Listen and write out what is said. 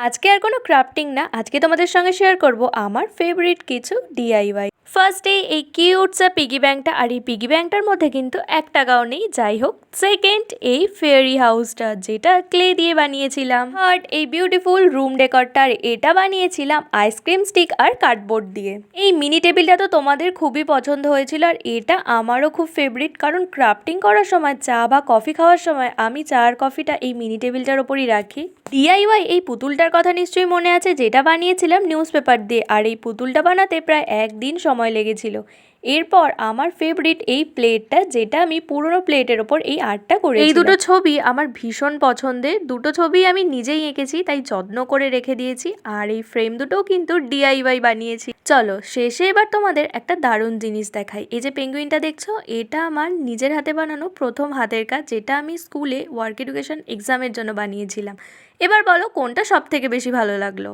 আজকে আর কোনো ক্রাফটিং না, আজকে তোমাদের সঙ্গে শেয়ার করব আমার ফেভারিট কিছু ডিআইওয়াই। ফার্স্টে এই কিউটসা পিগি ব্যাংকটা, আর এই পিগি ব্যাংকটার মধ্যে কিন্তু 1 টাকাও নেই, যাই হোক। সেকেন্ড, এই ফেয়ারি হাউসটা যেটা ক্লে দিয়ে বানিয়েছিলাম। থার্ড, এই বিউটিফুল রুম ডেকরটা, আর এটা বানিয়েছিলাম আইসক্রিম স্টিক আর কার্ডবোর্ড দিয়ে। এই মিনি টেবিলটা তো তোমাদের খুবই পছন্দ হয়েছিল, আর এটা আমারও খুব ফেভারিট, কারণ ক্রাফটিং করার সময় চা বা কফি খাওয়ার সময় আমি চা আর কফিটা এই মিনি টেবিলটার ওপরই রাখি। ডিআইওয়াই এই পুতুলটার কথা নিশ্চয়ই মনে আছে, যেটা বানিয়েছিলাম নিউজ পেপার দিয়ে, আর এই পুতুলটা বানাতে প্রায় 1 দিন সময় লেগেছিল। এরপর আমার ফেভারিট এই প্লেটটা, যেটা আমি পুরোনো প্লেটের ওপর এই আর্টটা করেছি। এই দুটো ছবি আমার ভীষণ পছন্দের, দুটো ছবি আমি নিজেই এঁকেছি, তাই যত্ন করে রেখে দিয়েছি। আর এই ফ্রেম দুটোও কিন্তু ডিআইওয়াই বানিয়েছি। চলো শেষে এবার তোমাদের একটা দারুণ জিনিস দেখাই। এই যে পেঙ্গুইনটা দেখছো, এটা আমার নিজের হাতে বানানো প্রথম হাতের কাজ, যেটা আমি স্কুলে ওয়ার্ক এডুকেশন এক্সামের জন্য বানিয়েছিলাম। এবার বলো কোনটা সব থেকে বেশি ভালো লাগলো।